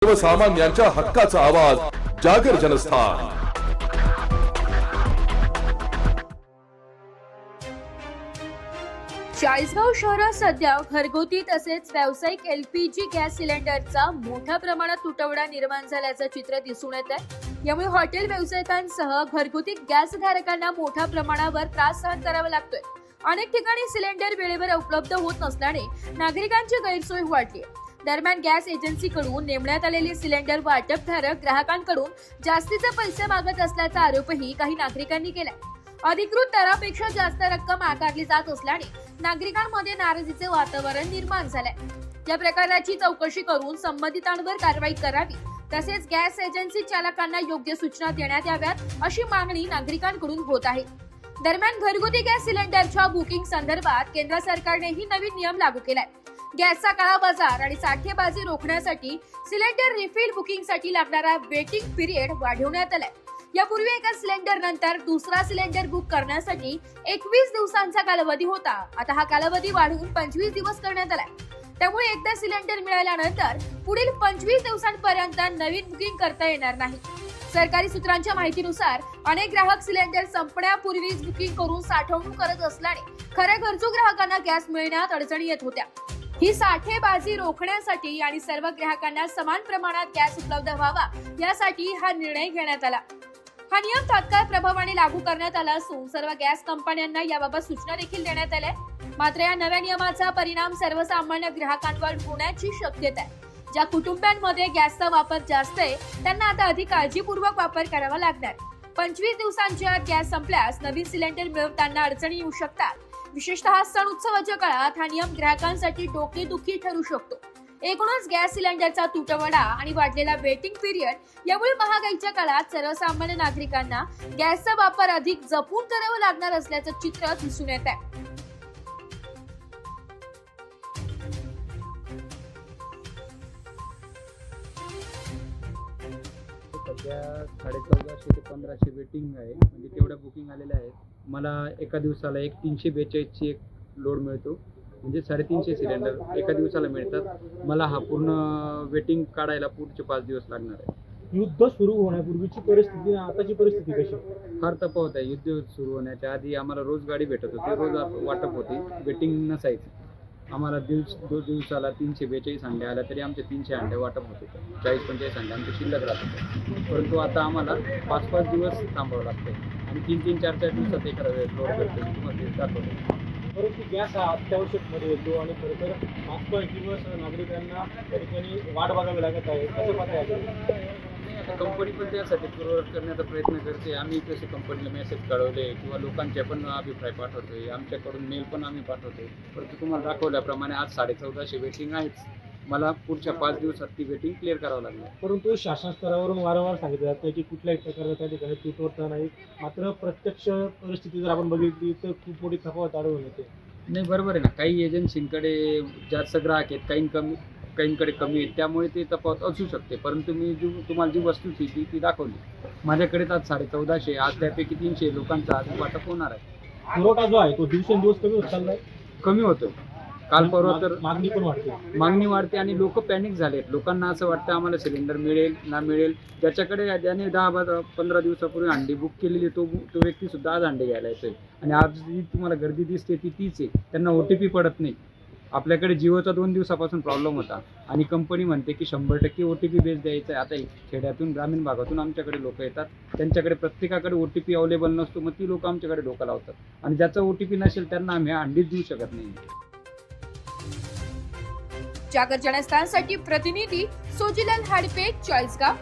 सर्वसामान्यांच्या हक्काचा आवाज जागर जनस्थान। चाळीसगाव शहरात सध्या घरगुती तसेच व्यावसायिक एलपीजी गॅस सिलेंडरचा मोठ्या प्रमाणात तुटवडा निर्माण झाल्याचं चित्र दिसून येत आहे। यामुळे हॉटेल व्यावसायिकांसह घरगुती गॅस धारकांना मोठ्या प्रमाणावर त्रास सहन करावा लागतोय। अनेक ठिकाणी सिलेंडर वेळेवर उपलब्ध होत नसल्याने नागरिकांची गैरसोय वाढली आहे। दरम्यान गॅस एजन्सीकडून नेमण्यात आलेले सिलेंडर वाटपधारक ग्राहकांकडून जास्तीचे पैसे मागत असल्याचा आरोपही काही नागरिकांनी केलाय। अधिकृत दरापेक्षा जास्त रक्कम आकारली जात असल्याने नागरिकांमध्ये नाराजीचे वातावरण निर्माण झालंय। या प्रकाराची चौकशी करून संबंधितांवर कारवाई करावी तसेच गॅस एजन्सी चालकांना योग्य सूचना देण्यात याव्यात अशी मागणी नागरिकांकडून होत आहे। दरम्यान घरगुती गॅस सिलेंडरच्या बुकिंग संदर्भात केंद्र सरकारनेही नवीन नियम लागू केलाय। गॅसचा काळा बाजार आणि साठेबाजी रोखण्यासाठी सिलेंडर रिफिल बुकिंगसाठी लागणारा वेटिंग पिरियड वाढवण्यात आलाय। यापूर्वी एका सिलेंडर नंतर दुसरा सिलेंडर बुक करण्यासाठी 21 दिवसांचा कालावधी होता। आता हा कालावधी वाढवून 25 दिवस करण्यात आलाय। त्यामुळे एकदा सिलेंडर मिळाल्यानंतर पुढील 25 दिवसांपर्यंत नवीन बुकिंग करता येणार नाही। सरकारी सूत्रांच्या माहितीनुसार अनेक ग्राहक सिलेंडर संपण्यापूर्वीच बुकिंग करून साठवणूक करत असल्याने खऱ्या गरजू ग्राहकांना गॅस मिळण्यात अडचणी येत होत्या। ही साठेबाजी रोखण्यासाठी आणि सर्व ग्राहकांना समान प्रमाणात गॅस उपलब्ध व्हावा यासाठी हा निर्णय घेण्यात आला। हा नियम तात्काळ प्रभावाने लागू करण्यात आला असून सर्व गॅस कंपन्यांना याबाबत सूचना देखील देण्यात आल्या। मात्र या नव्या नियमाचा परिणाम सर्वसामान्य ग्राहकांवर होण्याची शक्यता आहे। ज्या कुटुंबांमध्ये गॅसचा वापर जास्त आहे त्यांना आता अधिक काळजीपूर्वक वापर करावा लागणार। 25 दिवसांच्या गॅस संपल्यास नवीन सिलेंडर मिळवताना अडचणी येऊ शकतात। विशेषतः सण उत्सवाच्या काळात हा नियम ग्राहकांसाठी डोकेदुखी ठरू शकतो। एकूणच गॅस सिलेंडरचा तुटवडा आणि वाढलेला वेटिंग पिरियड यामुळे महागाईच्या काळात सर्वसामान्य नागरिकांना गॅसचा वापर अधिक जपून करावा लागणार असल्याचं चित्र दिसून येत आहे। सध्या 1450 ते 1500 वेटिंग आहे, म्हणजे तेवढ्या बुकिंग आलेल्या आहेत। मला एका दिवसाला एक 342 ची एक लोड मिळतो, म्हणजे 350 सिलेंडर एका दिवसाला मिळतात। मला हा पूर्ण वेटिंग काढायला पुढचे 5 दिवस लागणार आहे। युद्ध सुरू होण्यापूर्वीची परिस्थिती आताची परिस्थिती कशी? फार तफावत आहे। युद्ध सुरू होण्याच्या आधी आम्हाला रोज गाडी भेटत होती, रोज वाटप होती, वेटिंग नसायची। आम्हाला दिवसाला 342 अंडे आल्या तरी आमचे 300 अंडे वाटप होते, 40-45 अंडे आमचे शिल्लक राहत होते। परंतु आता आम्हाला 5-5 दिवस थांबावं लागते आणि 3-3, 4-4 दिवसात एखादा वेळ लोड करतो किंवा ते दाखवतो। परंतु गॅस हा अत्यावश्यक मध्ये येतो आणि खरं तर 5-5 दिवस नागरिकांना त्या ठिकाणी वाट बघावी लागत आहे। कसं पाहताय? कंपनी पण त्यासाठी पूर्ववत करण्याचा प्रयत्न करते। आम्ही तसे कंपनीला मेसेज कळवले किंवा लोकांचे पण अभिप्राय पाठवतोय, आमच्याकडून मेल पण आम्ही पाठवतोय। परंतु तुम्हाला दाखवल्याप्रमाणे आज 1450 वेटिंग आहेच। मला पुढच्या 5 दिवसात ती वेटिंग क्लिअर करावं लागणार। परंतु शासन स्तरावरून वारंवार सांगितलं जातं की कुठल्याही प्रकारचा त्या ठिकाणी तुटवडा नाही, मात्र प्रत्यक्ष परिस्थिती जर आपण बघितली तर खूप मोठी तफावत आढळून येते। नाही, बरोबर आहे ना। काही एजन्सींकडे जास्त ग्राहक आहेत, काहींकडे कमी आहेत, त्यामुळे ते तफावत असू शकते। परंतु मी तुम्हाला जी वस्तू ती दाखवली। माझ्याकडे आज 1450, आज त्यापैकी 300 लोकांचा आज वाटप होणार आहे। पुरवठा जो आहे तो दिवसेंदिवस कमी होत चाललाय, कमी होतोय। काल परवा तर मागणी पण वाढते, मागणी वाढते आणि लोक पॅनिक झालेत। लोकांना असं वाटतं आम्हाला सिलेंडर मिळेल ना मिळेल। ज्याने 10-15 दिवसापूर्वी अंडी बुक केलेली तो व्यक्ती सुद्धा आज अंडे घ्यायला येतोय आणि आज जी तुम्हाला गर्दी दिसते तीच आहे। त्यांना OTP पडत नाही। आपल्याकडे जिओचा 2 दिवसापासून प्रॉब्लेम होता आणि कंपनी म्हणते की 100% OTP बेस द्यायचा आहे। आता खेड्यातून ग्रामीण भागातून आमच्याकडे लोक येतात, त्यांच्याकडे प्रत्येकाकडे OTP अवेलेबल नसतो, मग ती लोक आमच्याकडे डोकं लावतात आणि ज्याचा OTP नसेल त्यांना आम्ही अंडीच देऊ शकत नाही। जागर जनस्थानसाठी प्रतिनिधी सोजीलाल हाडपे, चाळीसगाव।